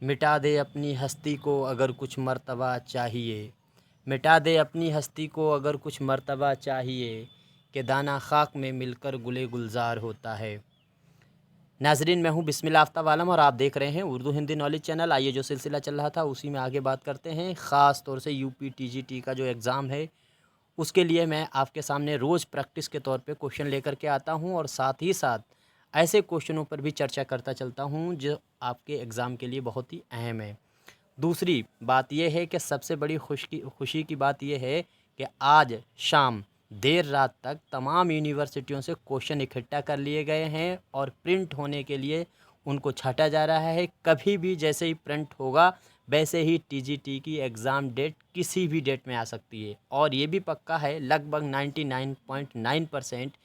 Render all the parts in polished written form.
मिटा दे अपनी हस्ती को अगर कुछ मर्तबा चाहिए, मिटा दे अपनी हस्ती को अगर कुछ मर्तबा चाहिए, कि दाना खाक में मिलकर गुले गुलजार होता है। नाज़रीन, मैं हूँ बिस्मिल्लाह आफ्ताब आलम और आप देख रहे हैं उर्दू हिंदी नॉलेज चैनल। आइए जो सिलसिला चल रहा था उसी में आगे बात करते हैं। ख़ास तौर से यूपी टीजीटी का जो एग्ज़ाम है उसके लिए मैं आपके सामने रोज़ प्रैक्टिस के तौर पे क्वेश्चन लेकर के आता हूँ और साथ ही साथ ऐसे क्वेश्चनों पर भी चर्चा करता चलता हूँ जो आपके एग्ज़ाम के लिए बहुत ही अहम है। दूसरी बात यह है कि सबसे बड़ी खुशी की बात यह है कि आज शाम देर रात तक तमाम यूनिवर्सिटियों से क्वेश्चन इकट्ठा कर लिए गए हैं और प्रिंट होने के लिए उनको छांटा जा रहा है। कभी भी जैसे ही प्रिंट होगा वैसे ही टीजीटी की एग्ज़ाम डेट किसी भी डेट में आ सकती है। और ये भी पक्का है, लगभग 99.9%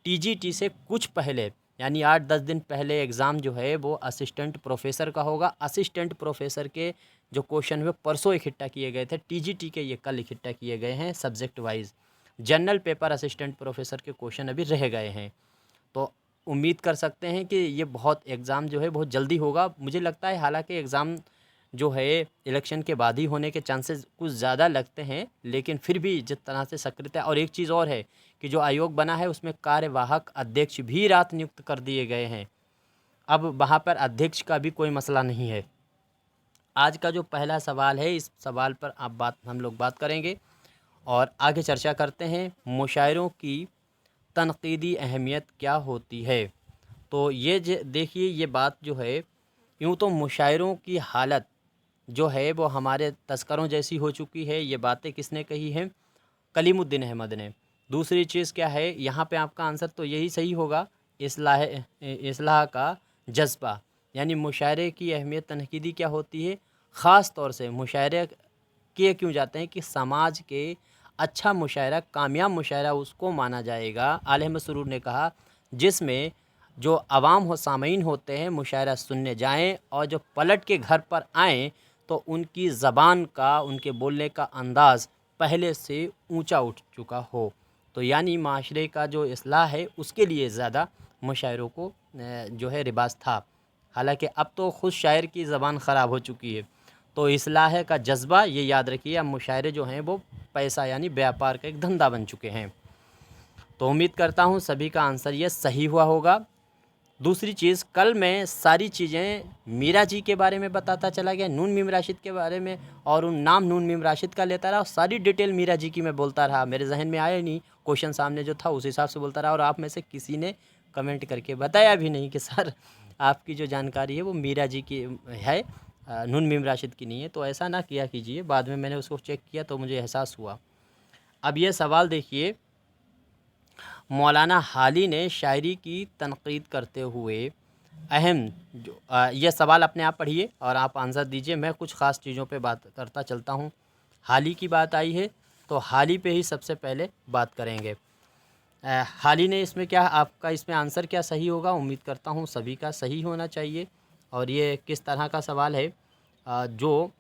टीजीटी से कुछ पहले यानी 8-10 दिन पहले एग्ज़ाम जो है वो असिस्टेंट प्रोफेसर का होगा। असिस्टेंट प्रोफेसर के जो क्वेश्चन हुए परसों इकट्ठा किए गए थे, टीजीटी के ये कल इकट्ठा किए गए हैं subject wise. General paper assistant professor के क्वेश्चन अभी रह गए हैं, तो उम्मीद कर सकते हैं कि ये बहुत एग्ज़ाम जो है बहुत जल्दी होगा। मुझे लगता है हालांकि एग्ज़ाम जो है इलेक्शन के बाद ही होने के चांसेस कुछ ज़्यादा लगते हैं, लेकिन फिर भी जिस तरह से सक्रियता। और एक चीज़ और है कि जो आयोग बना है उसमें कार्यवाहक अध्यक्ष भी रात नियुक्त कर दिए गए हैं। अब वहाँ पर अध्यक्ष का भी कोई मसला नहीं है। आज का जो पहला सवाल है इस सवाल पर हम लोग बात करेंगे और आगे चर्चा करते हैं। मुशायरों की तनकीदी अहमियत क्या होती है? तो ये देखिए, ये बात जो है, यूँ तो मुशायरों की हालत जो है वो हमारे तस्करों जैसी हो चुकी है। ये बातें किसने कही हैं? कलीमुद्दीन अहमद ने। दूसरी चीज़ क्या है, यहाँ पे आपका आंसर तो यही सही होगा, इस्लाह का जज्बा। यानी मुशायरे की अहमियत तनकीदी क्या होती है? ख़ास तौर से मुशायरे किए क्यों जाते हैं कि समाज के अच्छा मुशायरा, कामयाब मुशायरा उसको माना जाएगा, आले अहमद सुरूर ने कहा, जिसमें जो अवाम हो, सामीन होते हैं, मुशायरा सुनने जाएं और जो पलट के घर पर आएँ तो उनकी ज़बान का, उनके बोलने का अंदाज़ पहले से ऊंचा उठ चुका हो। तो यानी माशरे का जो इस्लाह है उसके लिए ज़्यादा मुशायरों को जो है रिवाज था। हालांकि अब तो ख़ुद शायर की ज़बान ख़राब हो चुकी है। तो इस्लाह का जज्बा, ये याद रखिए, अब मुशायरे जो हैं वो पैसा यानी व्यापार का एक धंधा बन चुके हैं। तो उम्मीद करता हूँ सभी का आंसर ये सही हुआ होगा। दूसरी चीज़, कल मैं सारी चीज़ें मीरा जी के बारे में बताता चला गया, नून मीम राशिद के बारे में, और उन नाम नून मीम राशिद का लेता रहा और सारी डिटेल मीरा जी की मैं बोलता रहा। मेरे जहन में आया नहीं, क्वेश्चन सामने जो था उस हिसाब से बोलता रहा और आप में से किसी ने कमेंट करके बताया भी नहीं कि सर आपकी जो जानकारी है वो मीरा जी की है, नून मीम राशिद की नहीं है। तो ऐसा ना किया कीजिए, बाद में मैंने उसको चेक किया तो मुझे एहसास हुआ। अब ये सवाल देखिए, मौलाना हाली ने शायरी की तनकीद करते हुए अहम जो यह सवाल अपने आप पढ़िए और आप आंसर दीजिए। मैं कुछ ख़ास चीज़ों पे बात करता चलता हूँ। हाली की बात आई है तो हाली पे ही सबसे पहले बात करेंगे। हाली ने इसमें क्या, आपका इसमें आंसर क्या सही होगा? उम्मीद करता हूँ सभी का सही होना चाहिए। और ये किस तरह का सवाल है जो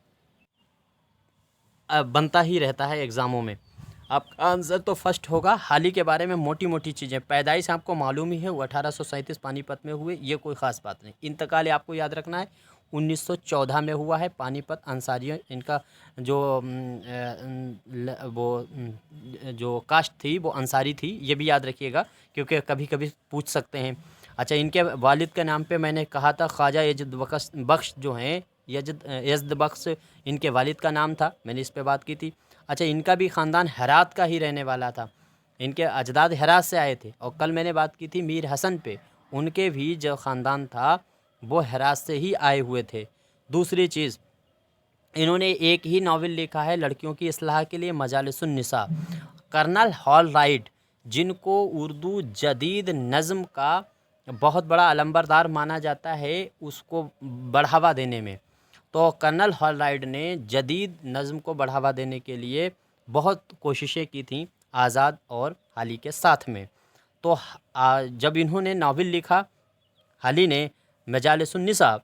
बनता ही रहता है एग्ज़ामों में। आपका आंसर तो फर्स्ट होगा। हाली के बारे में मोटी मोटी चीज़ें, पैदाइश आपको मालूम ही है, वो 1837 पानीपत में हुए, ये कोई ख़ास बात नहीं। इंतकाल आपको याद रखना है 1914 में हुआ है, पानीपत। अंसारियों, इनका जो जो कास्ट थी वो अंसारी थी, ये भी याद रखिएगा क्योंकि कभी कभी पूछ सकते हैं। अच्छा, इनके वालिद के नाम पे मैंने कहा था ख्वाजा यजद बख्श जो हैं, यजद बख्श इनके वालिद का नाम था, मैंने इस पे बात की थी। अच्छा, इनका भी ख़ानदान हेरात का ही रहने वाला था, इनके अजदाद हेरात से आए थे। और कल मैंने बात की थी मीर हसन पे, उनके भी जो ख़ानदान था वो हेरात से ही आए हुए थे। दूसरी चीज़, इन्होंने एक ही नावल लिखा है लड़कियों की इस्लाह के लिए, मजालिसुन निसा। कर्नल हॉलराइट, जिनको उर्दू जदीद नज़्म का बहुत बड़ा अलंबरदार माना जाता है उसको बढ़ावा देने में, तो कर्नल हॉलराइट ने जदीद नज़्म को बढ़ावा देने के लिए बहुत कोशिशें की थी आज़ाद और हाली के साथ में। तो जब इन्होंने नावल लिखा हाली ने, मजालिसुन निसा,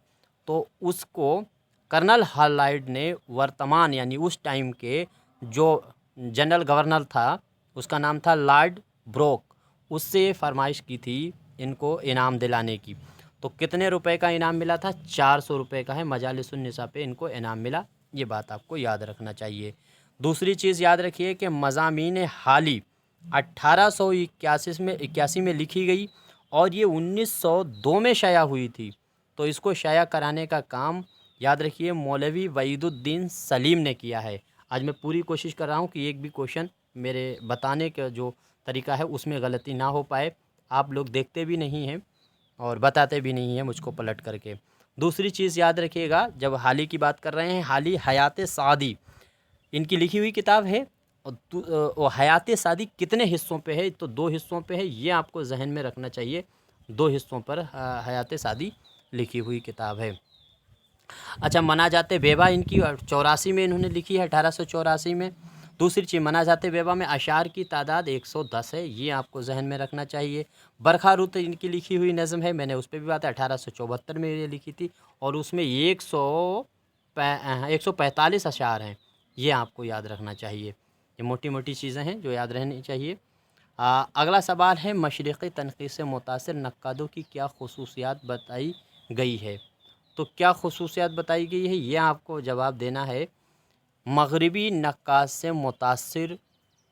तो उसको कर्नल हॉलराइट ने वर्तमान यानी उस टाइम के जो जनरल गवर्नर था, उसका नाम था लॉर्ड ब्रोक, उससे फरमाइश की थी इनको इनाम दिलाने की। तो कितने रुपए का इनाम मिला था? 400 रुपये का है। मजालिसुन्निसा पे इनको इनाम मिला, ये बात आपको याद रखना चाहिए। दूसरी चीज़ याद रखिए कि मज़ामीन हाली 1881 में लिखी गई और ये 1902 में शाया हुई थी। तो इसको शाया कराने का काम याद रखिए मौलवी वहीदुद्दीन सलीम ने किया है। आज मैं पूरी कोशिश कर रहा हूँ कि एक भी क्वेश्चन मेरे बताने का जो तरीका है उसमें गलती ना हो पाए। आप लोग देखते भी नहीं हैं और बताते भी नहीं हैं मुझको पलट करके। दूसरी चीज़ याद रखिएगा, जब हाली की बात कर रहे हैं, हाली हयात सादी इनकी लिखी हुई किताब है। और हयात सादी कितने हिस्सों पे है? तो 2 हिस्सों पे है, ये आपको जहन में रखना चाहिए। 2 हिस्सों पर हयात सादी लिखी हुई किताब है। अच्छा, मनाजात बेबा इनकी 84 में इन्होंने लिखी है, 1884 में। दूसरी चीज़, मनाजात बेबा में अशार की तादाद 110 है, ये आपको जहन में रखना चाहिए। बरखा रुत इनकी लिखी हुई नज़म है, मैंने उस पर भी बात है, 1874 में ये लिखी थी और उसमें 145 अशार हैं, ये आपको याद रखना चाहिए। ये मोटी मोटी चीज़ें हैं जो याद रहनी चाहिए। अगला सवाल है, मशरिक़ी तनक़ीद से मुतासिर नक्कादों की क्या ख़ुसूसियात बताई गई है? तो क्या ख़ुसूसियात बताई गई है, ये आपको जवाब देना है। मगरिबी नक्काद से मुतासिर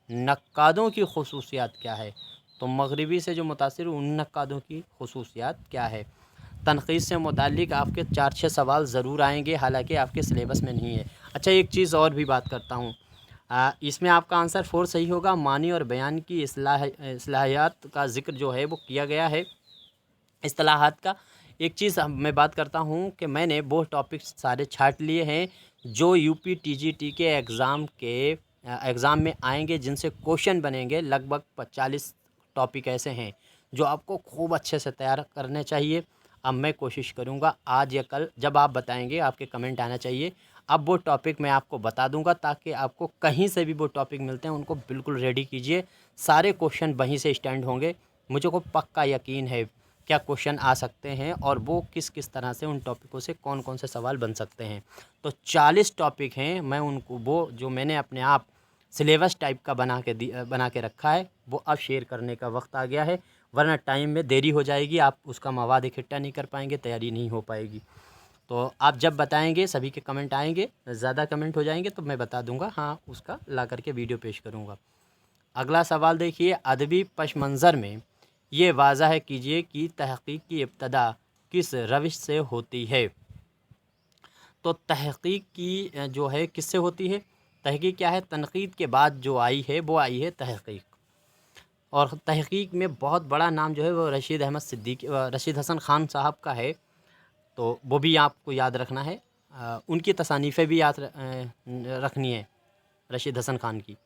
नक्कादों की ख़ुसूसियात क्या है? तो मगरिबी से जो मुतासिर उन नक्कादों की ख़ुसूसियात क्या है? तनक़ीद से मुताल्लिक़ आपके 4-6 सवाल ज़रूर आएंगे, हालांकि आपके सिलेबस में नहीं है। अच्छा, एक चीज़ और भी बात करता हूँ, इसमें आपका आंसर 4 सही होगा। मानी और बयान की इस्लाहियात का ज़िक्र जो है वो किया गया है, इस्तिलाहात का। एक चीज़ मैं बात करता हूँ कि मैंने वो टॉपिक्स सारे छाँट लिए हैं जो यूपी टीजीटी के एग्ज़ाम में आएंगे, जिनसे क्वेश्चन बनेंगे। लगभग 40 टॉपिक ऐसे हैं जो आपको खूब अच्छे से तैयार करने चाहिए। अब मैं कोशिश करूँगा आज या कल जब आप बताएंगे, आपके कमेंट आना चाहिए। अब वो टॉपिक मैं आपको बता दूंगा ताकि आपको कहीं से भी वो टॉपिक मिलते हैं उनको बिल्कुल रेडी कीजिए। सारे क्वेश्चन वहीं से स्टैंड होंगे, मुझे को पक्का यकीन है क्या क्वेश्चन आ सकते हैं और वो किस किस तरह से, उन टॉपिकों से कौन कौन से सवाल बन सकते हैं। तो 40 टॉपिक हैं, मैं उनको वो जो मैंने अपने आप सिलेबस टाइप का बना के रखा है वो अब शेयर करने का वक्त आ गया है, वरना टाइम में देरी हो जाएगी, आप उसका मवाद इकट्ठा नहीं कर पाएंगे, तैयारी नहीं हो पाएगी। तो आप जब बताएंगे, सभी के कमेंट आएंगे, ज़्यादा कमेंट हो जाएंगे तो मैं बता दूंगा, हाँ उसका ला करके वीडियो पेश करूंगा। अगला सवाल देखिए, अदबी पश मंज़र में ये वाज़ह कीजिए कि तहक़ीक़ की इब्तदा किस रविश से होती है? तो तहक़ीक़ की जो है किससे होती है? तहक़ीक़ क्या है? तनक़ीद के बाद जो आई है वो आई है तहक़ीक़। और तहक़ीक़ में बहुत बड़ा नाम जो है वो रशीद हसन ख़ान साहब का है, तो वो भी आपको याद रखना है। उनकी तसानीफ़ें भी याद रखनी है रशीद हसन ख़ान की।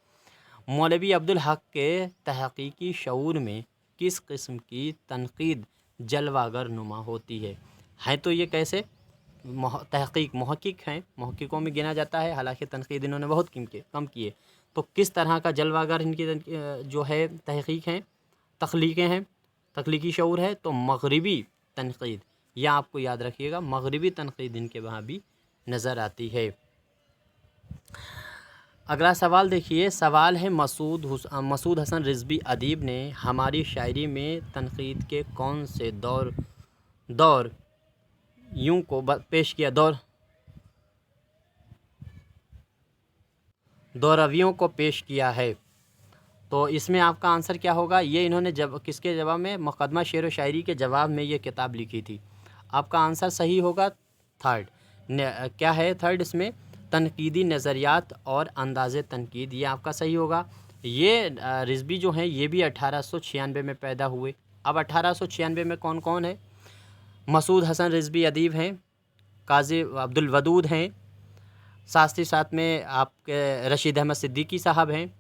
मौलवी अब्दुल हक के तहक़ीक़ी शऊर में किस किस्म की तनक़ीद जलवागर नुमा होती है? तो ये कैसे तहक़ीक़ मुहक़्क़िक़ हैं, मुहक़्क़िक़ों में गिना जाता है, हालांकि तनक़ीद इन्होंने बहुत कम किए। तो किस तरह का जलवागर इनकी जो है तहक़ीक़ हैं, तख्लीक़ें हैं, तख्लीक़ी शऊर है? तो मगरिबी तनक़ीद, यह आपको याद रखिएगा, मगरिबी तनक़ीद इनके वहाँ भी नज़र आती है। अगला सवाल देखिए, सवाल है, मसूद हसन रिज़वी अदीब ने हमारी शायरी में तनक़ीद के कौन से दौर यूं को पेश किया, दौरवियों को पेश किया है? तो इसमें आपका आंसर क्या होगा? ये इन्होंने किसके जवाब में, मुक़दमा शेर व शायरी के जवाब में ये किताब लिखी थी। आपका आंसर सही होगा थर्ड। क्या है थर्ड? इसमें तनकीदी नज़रियात और अंदाज़े तनकीद, ये आपका सही होगा। ये रिज़वी जो हैं ये भी 1896 में पैदा हुए। अब 1896 में कौन कौन है? मसूद हसन रिज़वी अदीब हैं, काज़ी अब्दुल वदूद हैं, साथ में आपके रशीद अहमद सिद्दीकी साहब हैं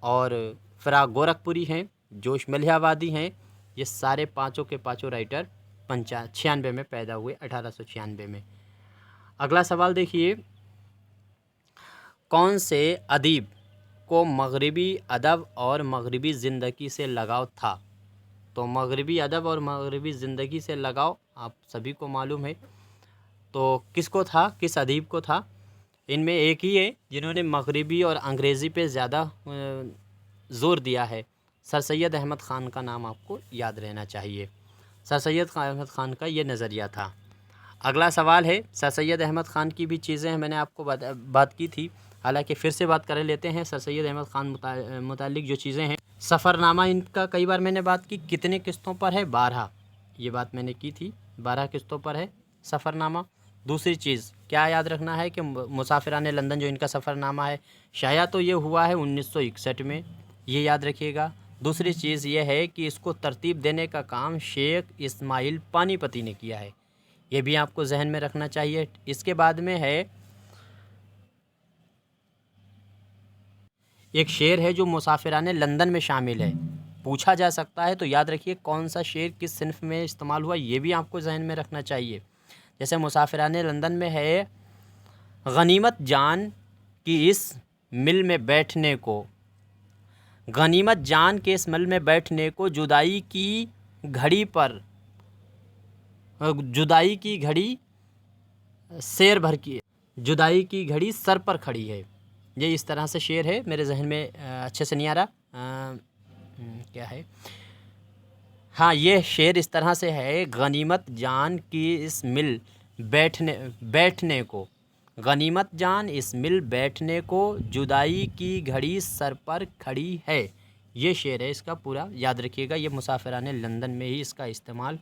और फ़राग गोरखपुरी हैं, जोश मलिहाबादी हैं। ये सारे पाँचों के पाँचों राइटर 96 में पैदा हुए, 1896 में। अगला सवाल देखिए, कौन से अदीब को मगरिबी अदब और मगरिबी ज़िंदगी से लगाव था? तो मगरिबी अदब और मगरिबी ज़िंदगी से लगाव आप सभी को मालूम है, तो किसको था, किस अदीब को था? इनमें एक ही है जिन्होंने मगरिबी और अंग्रेज़ी पे ज़्यादा ज़ोर दिया है, सर सैयद अहमद ख़ान का नाम आपको याद रहना चाहिए। सर सैयद अहमद ख़ान का ये नज़रिया था। अगला सवाल है, सर सैयद अहमद ख़ान की भी चीज़ें मैंने आपको बात की थी, हालांकि फिर से बात कर लेते हैं। सर सैयद अहमद ख़ान मुतालिक जो चीज़ें हैं, सफ़रनामा इनका कई बार मैंने बात की, कितने किस्तों पर है? 12, ये बात मैंने की थी, 12 किस्तों पर है सफ़रनामा। दूसरी चीज़ क्या याद रखना है कि मुसाफिराने लंदन जो इनका सफ़रनामा है, शाया तो ये हुआ है 1961 में, ये याद रखिएगा। दूसरी चीज़ ये है कि इसको तरतीब देने का काम शेख इस्माइल पानीपती ने किया है, ये भी आपको जहन में रखना चाहिए। इसके बाद में है एक शेर है जो मुसाफिराने लंदन में शामिल है, पूछा जा सकता है, तो याद रखिए कौन सा शेर किस सिन्फ में इस्तेमाल हुआ, ये भी आपको जहन में रखना चाहिए। जैसे मुसाफिराने लंदन में है, गनीमत जान की इस मिल में बैठने को, गनीमत जान के इस मिल में बैठने को, जुदाई की घड़ी पर, जुदाई की घड़ी शेर भर की, जुदाई की घड़ी सर पर खड़ी है। ये इस तरह से शेर है, मेरे जहन में अच्छे से नहीं आ रहा क्या है, हाँ ये शेर इस तरह से है, गनीमत जान की इस मिल बैठने को, गनीमत जान इस मिल बैठने को, जुदाई की घड़ी सर पर खड़ी है। ये शेर है इसका पूरा, याद रखिएगा, ये मुसाफिराने लंदन में ही इसका इस्तेमाल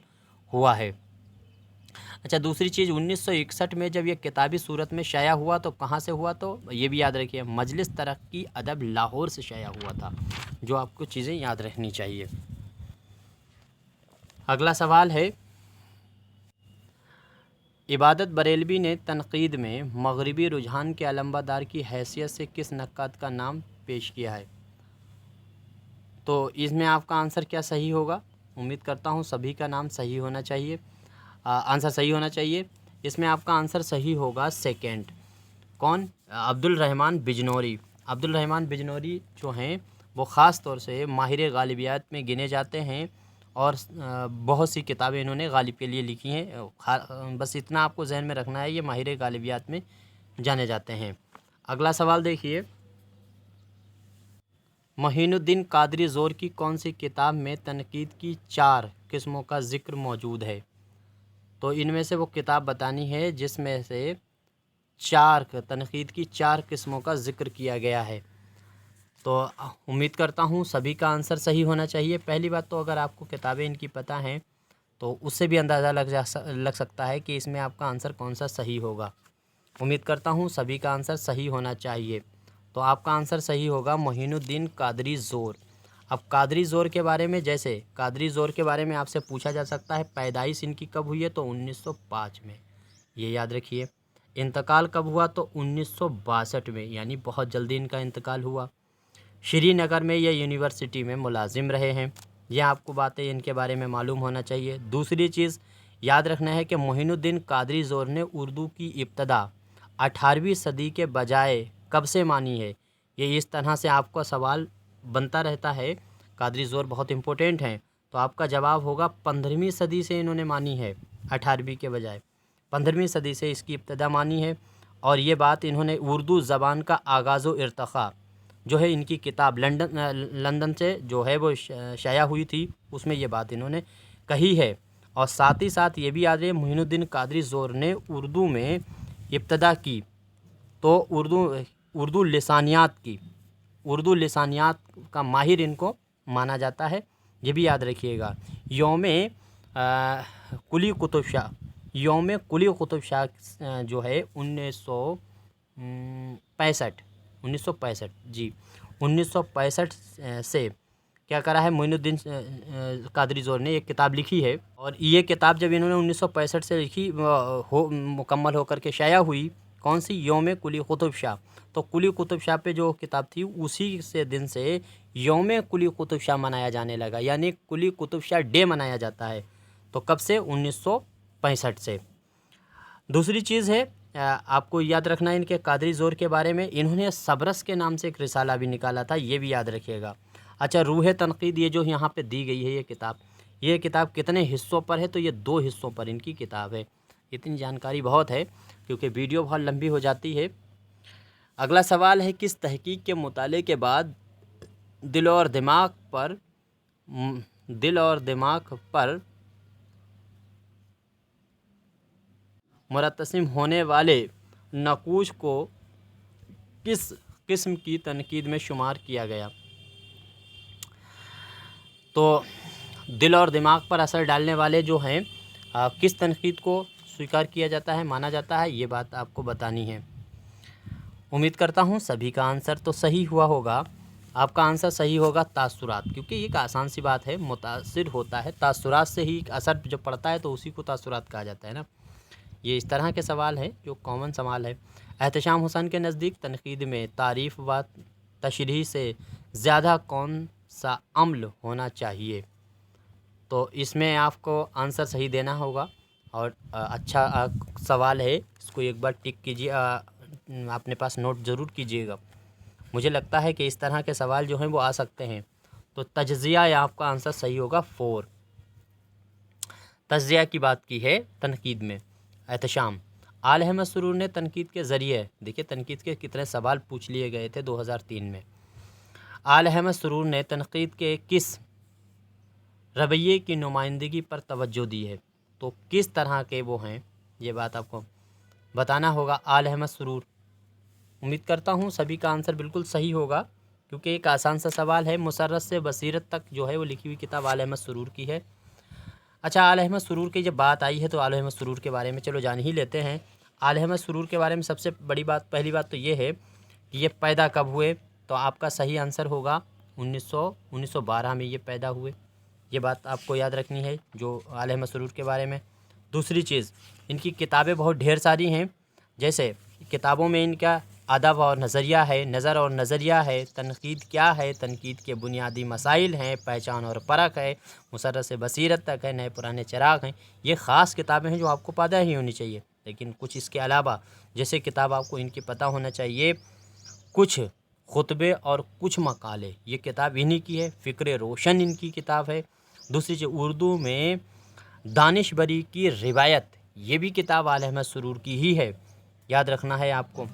हुआ है। अच्छा, दूसरी चीज़ 1961 में जब ये किताबी सूरत में शाया हुआ तो कहाँ से हुआ, तो ये भी याद रखिए, मजलिस तरक्की अदब लाहौर से शाया हुआ था, जो आपको चीज़ें याद रखनी चाहिए। अगला सवाल है, इबादत बरेलवी ने तनकीद में मगरिबी रुझान के अलंबादार की हैसियत से किस नक्काद का नाम पेश किया है? तो इसमें आपका आंसर क्या सही होगा? उम्मीद करता हूँ सभी का नाम सही होना चाहिए, आंसर सही होना चाहिए। इसमें आपका आंसर सही होगा सेकंड। कौन? अब्दुल रहमान बिजनौरी। अब्दुल रहमान बिजनौरी जो हैं वो ख़ास तौर से माहिर गालिबियात में गिने जाते हैं और बहुत सी किताबें इन्होंने गालिब के लिए लिखी हैं। बस इतना आपको जहन में रखना है, ये माहिर गालिबियात में जाने जाते हैं। अगला सवाल देखिए, मोहिनुद्दीन कादरी ज़ोर की कौन सी किताब में तनकीद की 4 किस्मों का ज़िक्र मौजूद है? तो इनमें से वो किताब बतानी है जिसमें से 4 तनकीद की 4 किस्मों का ज़िक्र किया गया है। तो उम्मीद करता हूँ सभी का आंसर सही होना चाहिए। पहली बात तो अगर आपको किताबें इनकी पता हैं तो उससे भी अंदाज़ा लग सकता है कि इसमें आपका आंसर कौन सा सही होगा। उम्मीद करता हूँ सभी का आंसर सही होना चाहिए। तो आपका आंसर सही होगा मोहिनुद्दीन कादरी ज़ोर। अब कादरी ज़ोर के बारे में, जैसे कादरी ज़ोर के बारे में आपसे पूछा जा सकता है पैदाइश इनकी कब हुई है, तो 1905 में, ये याद रखिए। इंतकाल कब हुआ, तो 1962 में, यानी बहुत जल्दी इनका इंतकाल हुआ। श्रीनगर में ये यूनिवर्सिटी में मुलाजिम रहे हैं। यह आपको बातें इनके बारे में मालूम होना चाहिए। दूसरी चीज़ याद रखना है कि मोहिनुद्दीन कादरी ज़ोर ने उर्दू की इब्तदा 18वीं सदी के बजाय कब से मानी है? ये इस तरह से आपका सवाल बनता रहता है। कादरी ज़ोर बहुत इम्पोर्टेंट हैं, तो आपका जवाब होगा 15वीं सदी से इन्होंने मानी है, 18वीं के बजाय 15वीं सदी से इसकी इब्तदा मानी है। और ये बात इन्होंने उर्दू ज़बान का आगाज़ व इर्तिक़ा जो है इनकी किताब लंदन से जो है वो शाया हुई थी, उसमें ये बात इन्होंने कही है। और साथ ही साथ ये भी याद रहे मोहिनुद्दीन कादरी ज़ोर ने उर्दू में इब्तदा की, तो उर्दू लिसानियात की, उर्दू लिसानियात का माहिर इनको माना जाता है, ये भी याद रखिएगा। कुली कुतुब शाह, यौम कुली कुतुब शाह जो है 1965 जी 1965 से क्या करा है मोइनुद्दीन कादरी ज़ोर ने एक किताब लिखी है। और ये किताब जब इन्होंने 1965 से लिखी मुकम्मल होकर के शाया हुई, कौन सी? यौम कुली कुतुब शाह। तो कुली कुतुब शाह पे जो किताब थी उसी से दिन से यौम कुली कुतुब शाह मनाया जाने लगा, यानी कुली कुतुब शाह डे मनाया जाता है। तो कब से? 1965 से। दूसरी चीज़ है आपको याद रखना है इनके कादरी ज़ोर के बारे में, इन्होंने सबरस के नाम से एक रिसाला भी निकाला था, ये भी याद रखिएगा। अच्छा, रूह तनकीद ये जो यहाँ पे दी गई है ये किताब कितने हिस्सों पर है? तो ये 2 हिस्सों पर इनकी किताब है। इतनी जानकारी बहुत है क्योंकि वीडियो बहुत लंबी हो जाती है। अगला सवाल है, किस तहकीक के मुताले के बाद दिल और दिमाग पर मुरतसिम होने वाले नकूश को किस किस्म की तनकीद में शुमार किया गया? तो दिल और दिमाग पर असर डालने वाले जो हैं किस तनकीद को स्वीकार किया जाता है, माना जाता है, ये बात आपको बतानी है। उम्मीद करता हूँ सभी का आंसर तो सही हुआ होगा। आपका आंसर सही होगा तासुरात, क्योंकि ये एक आसान सी बात है, मुतासिर होता है तासुरात से ही, असर जब पड़ता है तो उसी को तासुरात कहा जाता है ना। ये इस तरह के सवाल हैं जो कॉमन सवाल है। एहतशाम हुसैन के नज़दीक तनकीद में तारीफ़ व तशरीह से ज़्यादा कौन सा अम्ल होना चाहिए? तो इसमें आपको आंसर सही देना होगा और अच्छा सवाल है, इसको एक बार टिक कीजिए, अपने पास नोट ज़रूर कीजिएगा। मुझे लगता है कि इस तरह के सवाल जो हैं वो आ सकते हैं। तो तज्ज़िया या आपका आंसर सही होगा 4। तज्ज़िया की बात की है तनकीद में। एहतशाम आल अहमद सुरूर ने तनकीद के ज़रिए, देखिए तनकीद के कितने सवाल पूछ लिए गए थे 2003 में। आल अहमद सुरूर ने तनकीद के किस रवैये की नुमाइंदगी पर तवज्जो दी है? तो किस तरह के वो हैं, ये बात आपको बताना होगा। आल अहमद सुरूर, उम्मीद करता हूँ सभी का आंसर बिल्कुल सही होगा, क्योंकि एक आसान सा सवाल है। मुसर्रत से बसीरत तक जो है वो लिखी हुई किताब आल अहमद सुरूर की है। अच्छा, आल अहमद सुरूर की जब बात आई है तो आल अहमद सुरूर के बारे में चलो जान ही लेते हैं। आल अहमद सुरूर के बारे में सबसे बड़ी बात, पहली बात तो ये है कि ये पैदा कब हुए? तो आपका सही आंसर होगा 1912 में ये पैदा हुए। ये बात आपको याद रखनी है जो आल अहमद सुरूर के बारे में। दूसरी चीज़, इनकी किताबें बहुत ढेर सारी हैं। जैसे किताबों में इनका अदब और नज़रिया है, नज़र और नज़रिया है, तनकीद क्या है, तनकीद के बुनियादी मसाइल हैं, पहचान और परख है, मुसर्रत से बसीरत तक है, नए पुराने चिराग हैं। ये ख़ास किताबें हैं जो आपको पता ही होनी चाहिए। लेकिन कुछ इसके अलावा, जैसे किताब आपको इनकी पता होना चाहिए, कुछ खुतबे और कुछ मकाले, ये किताब इन्हीं की है। फ़िक्र रोशन इनकी किताब है। दूसरी चीज़, उर्दू में दानिशबरी की रिवायत, ये भी किताब आल अहमद सुरूर की ही है, याद रखना है आपको।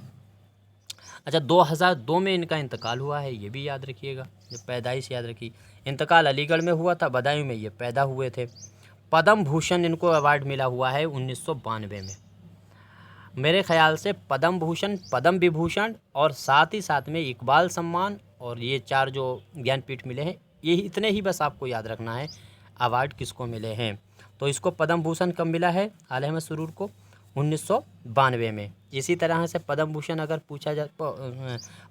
अच्छा, 2002 में इनका इंतकाल हुआ है, ये भी याद रखिएगा, जब पैदाइश याद रखी। इंतकाल अलीगढ़ में हुआ था, बदायूं में ये पैदा हुए थे। पद्म भूषण इनको अवार्ड मिला हुआ है 1992 में। मेरे ख्याल से पद्म भूषण, पद्म विभूषण और साथ ही साथ में इकबाल सम्मान, और ये 4 जो ज्ञानपीठ मिले हैं, ये इतने ही बस आपको याद रखना है अवार्ड किसको मिले हैं। तो इसको पद्म भूषण कब मिला है आल अहमद सुरूर को? 1992 में। इसी तरह से पद्म भूषण अगर पूछा जाए,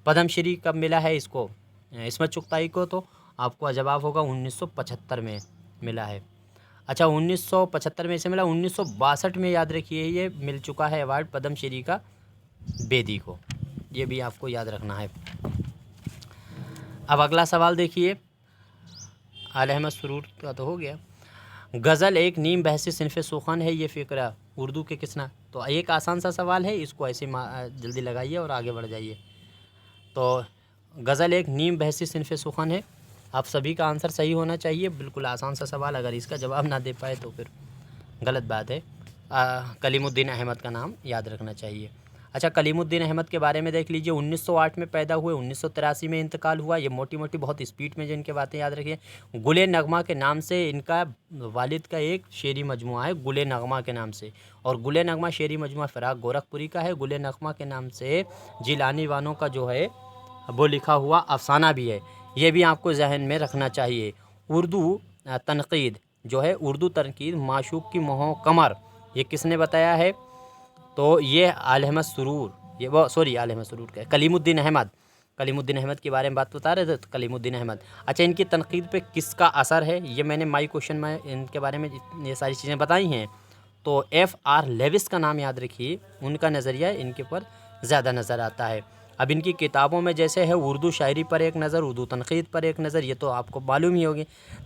पद्मश्री कब मिला है इसको, इस्मत चुगताई को, तो आपको जवाब होगा 1975 में मिला है। अच्छा, 1975 में इसे मिला। 1962 में याद रखिए ये मिल चुका है अवार्ड पद्मश्री का बेदी को, ये भी आपको याद रखना है। अब अगला सवाल देखिए, आल अहमद सुरूर का तो हो गया। गज़ल एक नीम बहसी सिनफ़े सुख़न है, ये फ़िक्रा उर्दू के किसना? तो एक आसान सा सवाल है, इसको ऐसे जल्दी लगाइए और आगे बढ़ जाइए। तो गज़ल एक नीम बहसी सिनफ़े सुख़न है, आप सभी का आंसर सही होना चाहिए। बिल्कुल आसान सा सवाल, अगर इसका जवाब ना दे पाए तो फिर गलत बात है। कलीमुद्दीन अहमद का नाम याद रखना चाहिए। अच्छा, कलीमुद्दीन अहमद के बारे में देख लीजिए। 1908 में पैदा हुए, 1983 में इंतकाल हुआ। ये मोटी मोटी बहुत स्पीड में जिनके बातें याद रखिए। गुले नगमा के नाम से इनका वालिद का एक शेरी मजमुआ है, गुले नगमा के नाम से, और गुले नगमा शेरी मजमुआ फ़िराक गोरखपुरी का है। गुले नगमा के नाम से जिलानी वालों का जो है वो लिखा हुआ अफसाना भी है, ये भी आपको जहन में रखना चाहिए। उर्दू तनकीद जो है, उर्दू तनकीद माशूक की मोह कमर, ये किसने बताया है? तो ये आल अहमद सुरूर, ये वो सॉरी आल अहमद सुरूर का कलीमुद्दीन अहमद, कलीमुद्दीन अहमद के बारे में बात बता रहे थे, तो कलीमुद्दीन अहमद। अच्छा, इनकी तनकीद पे किसका असर है, ये मैंने माई क्वेश्चन में इनके बारे में ये सारी चीज़ें बताई हैं। तो F.R. लेविस का नाम याद रखिए, उनका नज़रिया इनके ऊपर ज़्यादा नज़र आता है। अब इनकी किताबों में जैसे है उर्दू शायरी पर एक नज़र, उर्दू तनकीद पर एक नज़र, ये तो आपको मालूम ही होगी।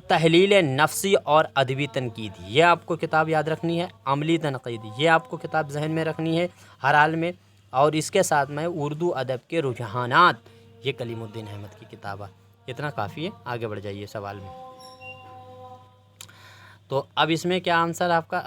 तहलील नफ्सी और अदबी तनकीद, ये आपको किताब याद रखनी है। अमली तनकीद, ये आपको किताब जहन में रखनी है हर हाल में। और इसके साथ में उर्दू अदब के रुझानात, ये कलीमुद्दीन अहमद की किताब है। इतना काफ़ी है, आगे बढ़ जाइए सवाल में। तो अब इसमें क्या आंसर आपका,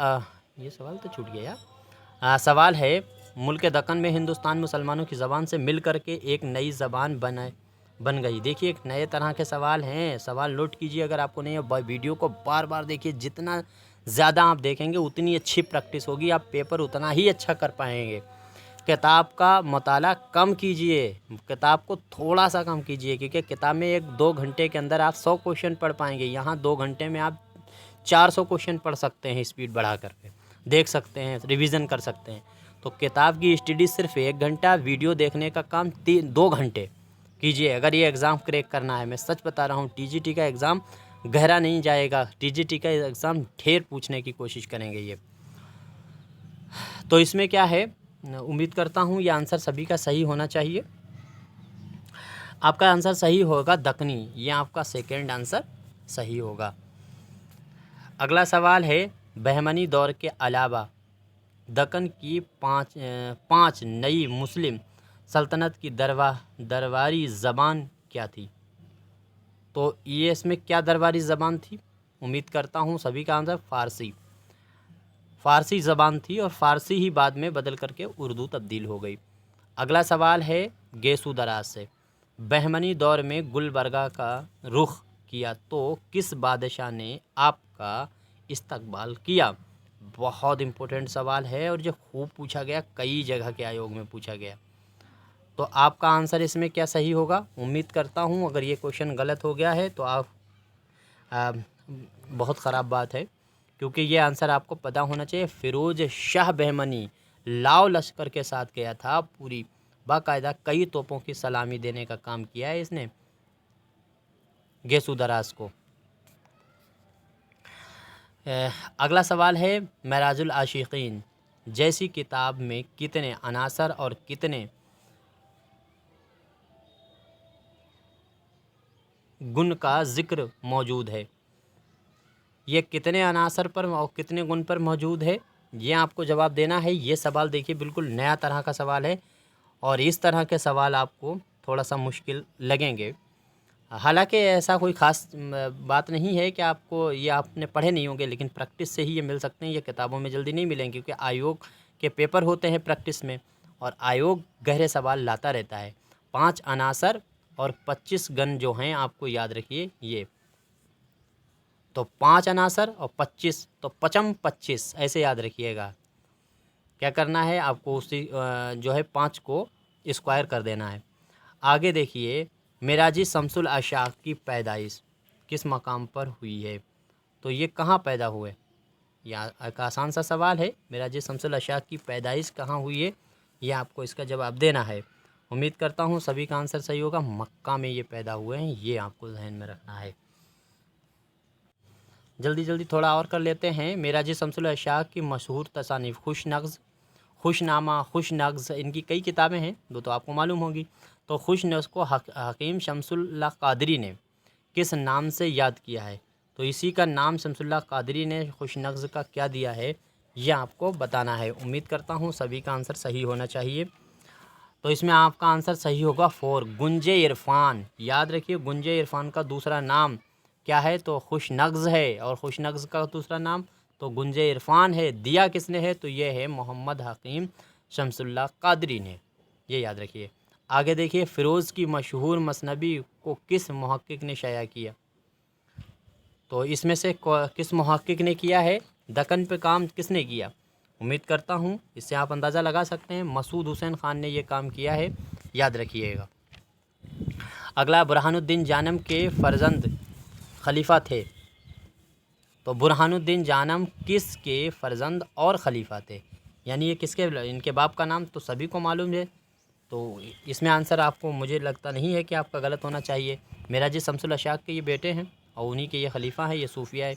ये सवाल तो छूट गया यार। सवाल है, मुल्क दक्कन में हिंदुस्तान मुसलमानों की ज़बान से मिल कर के एक नई ज़बान बन गई। देखिए, एक नए तरह के सवाल हैं, सवाल नोट कीजिए। अगर आपको नहीं है, वीडियो को बार बार देखिए, जितना ज़्यादा आप देखेंगे उतनी अच्छी प्रैक्टिस होगी, आप पेपर उतना ही अच्छा कर पाएंगे। किताब का मुताला कम कीजिए, किताब को थोड़ा सा कम कीजिए, क्योंकि किताब में 1-2 घंटे के अंदर आप 100 क्वेश्चन पढ़ पाएंगे। यहाँ 2 घंटे में आप 400 क्वेश्चन पढ़ सकते हैं, स्पीड बढ़ा करके देख सकते हैं, रिवीजन कर सकते हैं। तो किताब की स्टडी सिर्फ 1 घंटा, वीडियो देखने का काम 2 घंटे कीजिए अगर ये एग्ज़ाम क्रैक करना है। मैं सच बता रहा हूँ, टीजीटी का एग्ज़ाम गहरा नहीं जाएगा, टीजीटी का एग्ज़ाम ढेर पूछने की कोशिश करेंगे ये। तो इसमें क्या है, उम्मीद करता हूँ ये आंसर सभी का सही होना चाहिए। आपका आंसर सही होगा दक्कनी, ये आपका सेकंड आंसर सही होगा। अगला सवाल है, बहमनी दौर के अलावा दक्कन की पाँच नई मुस्लिम सल्तनत की दरबारी ज़बान क्या थी? तो ये इसमें क्या दरबारी ज़बान थी? उम्मीद करता हूँ सभी का आंसर फ़ारसी ज़बान थी, और फ़ारसी ही बाद में बदल करके उर्दू तब्दील हो गई। अगला सवाल है गेसू दराज से, बहमनी दौर में गुलबर्गा का रुख किया तो किस बादशाह ने आपका इस्तकबाल किया? बहुत इम्पोर्टेंट सवाल है, और जो खूब पूछा गया, कई जगह के आयोग में पूछा गया। तो आपका आंसर इसमें क्या सही होगा? उम्मीद करता हूँ अगर ये क्वेश्चन गलत हो गया है तो आप बहुत ख़राब बात है, क्योंकि ये आंसर आपको पता होना चाहिए। फ़िरोज़ शाह बहमनी लाव लश्कर के साथ गया था, पूरी बाकायदा कई तोपों की सलामी देने का काम किया है इसने गेसू दराज को। अगला सवाल है, मेराजुल आशिकीन जैसी किताब में कितने अनासर और कितने गुण का ज़िक्र मौजूद है? ये कितने अनासर पर और कितने गुण पर मौजूद है, ये आपको जवाब देना है। ये सवाल देखिए बिल्कुल नया तरह का सवाल है, और इस तरह के सवाल आपको थोड़ा सा मुश्किल लगेंगे। हालांकि ऐसा कोई ख़ास बात नहीं है कि आपको ये आपने पढ़े नहीं होंगे, लेकिन प्रैक्टिस से ही ये मिल सकते हैं। ये किताबों में जल्दी नहीं मिलेंगे, क्योंकि आयोग के पेपर होते हैं प्रैक्टिस में, और आयोग गहरे सवाल लाता रहता है। 5 अनासर और 25 गण जो हैं, आपको याद रखिए ये। तो 5 अनासर और 25, तो 25 ऐसे याद रखिएगा। क्या करना है आपको, उसी जो है 5 को स्क्वायर कर देना है। आगे देखिए, मिराजी शम्सुल अशाक की पैदाइश किस मकाम पर हुई है? तो ये कहाँ पैदा हुए? या एक आसान सा सवाल है, मिराजी शम्सुल अशाक की पैदाइश कहाँ हुई है, ये आपको इसका जवाब देना है। उम्मीद करता हूँ सभी का आंसर सही होगा। मक्का में ये पैदा हुए हैं, ये आपको ध्यान में रखना है। जल्दी जल्दी थोड़ा और कर लेते हैं। मिराजी शम्सुल अशाक की मशहूर तसानीफ़ खुशनामा, खुशनग्ज़, इनकी कई किताबें हैं, वो तो आपको मालूम होगी। तो खुशनग्ज़ को हकीम शम्सुल्लाह कादरी ने किस नाम से याद किया है? तो इसी का नाम शम्सुल्लाह कादरी ने खुशनग्ज़ का क्या दिया है, ये आपको बताना है। उम्मीद करता हूँ सभी का आंसर सही होना चाहिए। तो इसमें आपका आंसर सही होगा 4, गुंजे इरफान। याद रखिए, गुंजे इरफान का दूसरा नाम क्या है? तो खुशनग्ज़ है, और खुशनग्ज़ का दूसरा नाम तो गुंजे इरफान है। दिया किसने है? तो ये है मोहम्मद हकीम शम्सुल्लाह कादरी ने, ये याद रखिए। आगे देखिए, फ़िरोज़ की मशहूर मसनबी को किस मुहक्किक ने शाया किया? तो इसमें से किस मुहक्किक ने किया है? दक्कन पे काम किसने किया? उम्मीद करता हूँ इससे आप अंदाज़ा लगा सकते हैं, मसूद हुसैन ख़ान ने ये काम किया है, याद रखिएगा। अगला, बुरहानुद्दीन जानम के फ़र्जंद खलीफा थे। तो बुरहानुद्दीन जानम किसके फ़र्जंद और ख़लीफ़ा थे? यानी ये किसके, इनके बाप का नाम तो सभी को मालूम है। तो इसमें आंसर आपको, मुझे लगता नहीं है कि आपका गलत होना चाहिए। मिराजी शम्सुल अशाक के ये बेटे हैं, और उन्हीं के ये खलीफा हैं। ये सूफिया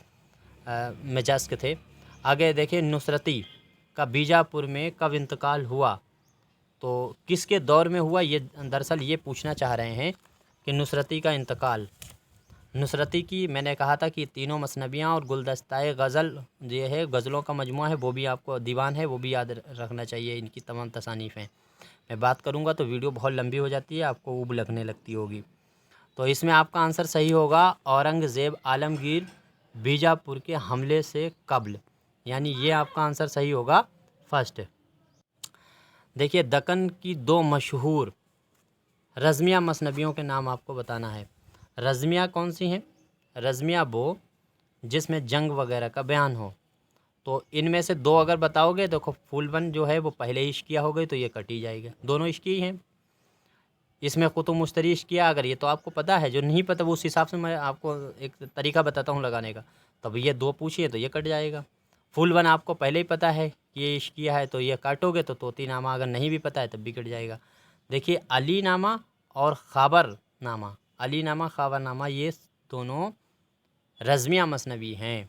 मिजाज के थे। आगे देखिए, नुसरती का बीजापुर में कब इंतकाल हुआ? तो किसके दौर में हुआ? ये दरअसल ये पूछना चाह रहे हैं कि नुसरती का इंतकाल, नुसरती की मैंने कहा था कि तीनों मसनबियाँ और गुलदस्ताए गज़ल ये है, गज़लों का मजमूआ है, वो भी आपको दीवान है, वो भी याद रखना चाहिए। इनकी तमाम तसानीफ़ें मैं बात करूँगा तो वीडियो बहुत लंबी हो जाती है, आपको ऊब लगने लगती होगी। तो इसमें आपका आंसर सही होगा, औरंगज़ेब आलमगीर बीजापुर के हमले से कब्ल, यानी ये आपका आंसर सही होगा फर्स्ट। देखिए, दक्कन की 2 मशहूर रज़मिया मसनबियों के नाम आपको बताना है। रज़मिया कौन सी हैं? रज़मिया वो जिसमें जंग वगैरह का बयान हो, तो इनमें से दो अगर बताओगे तो फुल वन जो है वो पहले इश्किया हो गई, तो ये कट ही जाएगा, दोनों इश्की ही हैं। इसमें कुतुब मुश्तरी इश्किया, अगर ये तो आपको पता है, जो नहीं पता वो उस हिसाब से मैं आपको एक तरीका बताता हूँ लगाने का। तब ये दो पूछिए तो ये कट जाएगा। फुल वन आपको पहले ही पता है कि ये इश्किया है, तो ये काटोगे तो तोती नामा, अगर नहीं भी पता है तब भी कट जाएगा। देखिए अली नामा और ख़ाबर नामा, अली नामा ख़ाबर नामा ये दोनों रज़मिया मसनवी हैं।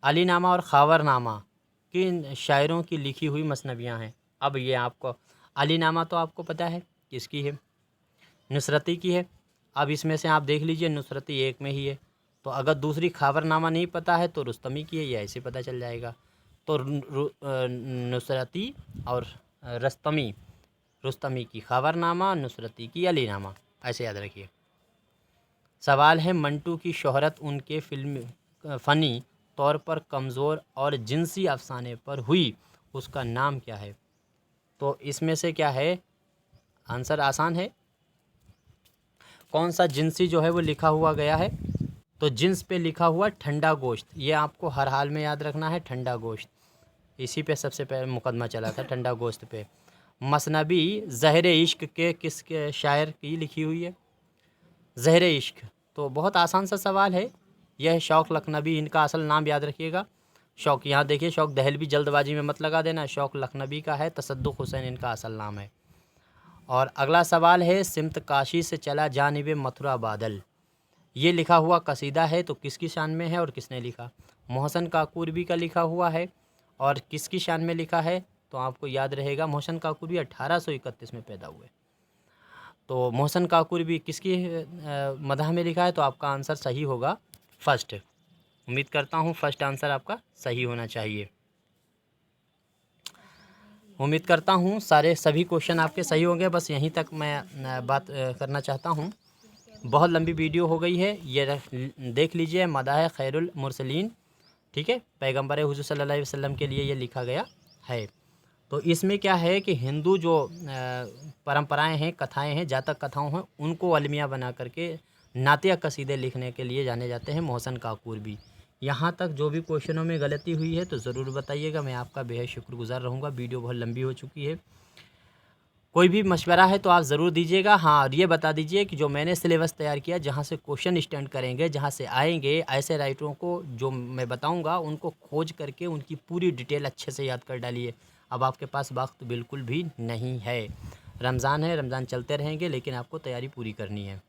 अली नामा और ख़ाबर नामा किन शायरों की लिखी हुई मसनवियाँ हैं। अब ये आपको अली नामा तो आपको पता है किसकी है, नुसरती की है। अब इसमें से आप देख लीजिए नुसरती एक में ही है, तो अगर दूसरी ख़ाबरनामा नहीं पता है तो रुस्तमी की है, ये ऐसे पता चल जाएगा। तो नुसरती और रस्तमी, रुस्तमी की ख़ाबरनामा, नुसरती की अली नामा, ऐसे याद रखिए। सवाल है मंटू की शोहरत उनके फ़िल्म फ़नी तौर पर कमज़ोर और जिनसी अफसाने पर हुई, उसका नाम क्या है। तो इसमें से क्या है, आंसर आसान है। कौन सा जिनसी जो है वो लिखा हुआ गया है, तो जिन्स पे लिखा हुआ ठंडा गोश्त, ये आपको हर हाल में याद रखना है, ठंडा गोश्त। इसी पे सबसे पहले मुकदमा चला था, ठंडा गोश्त पे। मसनबी ज़हर इश्क के किस के शायर की लिखी हुई है, ज़हर इश्क। तो बहुत आसान सा सवाल है, यह है शौक़ लखनवी, इनका असल नाम याद रखिएगा। शौक़, यहाँ देखिए शौक़ दहलवी जल्दबाजी में मत लगा देना, शौक़ लखनवी का है, तसद्दुक़ हुसैन इनका असल नाम है। और अगला सवाल है सिमत काशी से चला जानिब मथुरा बादल, ये लिखा हुआ कसीदा है, तो किसकी शान में है और किसने लिखा। मोहसन काकूरबी का लिखा हुआ है, और किसकी शान में लिखा है, तो आपको याद रहेगा मोहसन काकूरबी 1831 में पैदा हुए। तो मोहसन काकूरबी किसकी मदह में लिखा है, तो आपका आंसर सही होगा फर्स्ट। उम्मीद करता हूँ फर्स्ट आंसर आपका सही होना चाहिए। उम्मीद करता हूँ सभी क्वेश्चन आपके सही होंगे। बस यहीं तक मैं बात करना चाहता हूँ, बहुत लंबी वीडियो हो गई है। ये देख लीजिए, मदाह खैरुल मुरसलीन, ठीक है, पैगंबर हुज़ूर सल्लल्लाहु अलैहि वसल्लम के लिए ये लिखा गया है। तो इसमें क्या है कि हिंदू जो परंपराएं हैं, कथाएं हैं, जातक कथाओं हैं, उनको अलमिया बना करके नातिया कसीदे लिखने के लिए जाने जाते हैं मोहसन काकूरबी। यहाँ तक जो भी क्वेश्चनों में गलती हुई है तो ज़रूर बताइएगा, मैं आपका बेहद शुक्रगुज़ार रहूँगा। वीडियो बहुत लंबी हो चुकी है, कोई भी मशवरा है तो आप ज़रूर दीजिएगा। हाँ, और ये बता दीजिए कि जो मैंने सिलेबस तैयार किया, जहाँ से क्वेश्चन स्टैंड करेंगे, जहाँ से आएंगे, ऐसे राइटरों को जो मैं बताऊंगा उनको खोज करके उनकी पूरी डिटेल अच्छे से याद कर डालिए। अब आपके पास वक्त बिल्कुल भी नहीं है, रमज़ान है, रमज़ान चलते रहेंगे, लेकिन आपको तैयारी पूरी करनी है।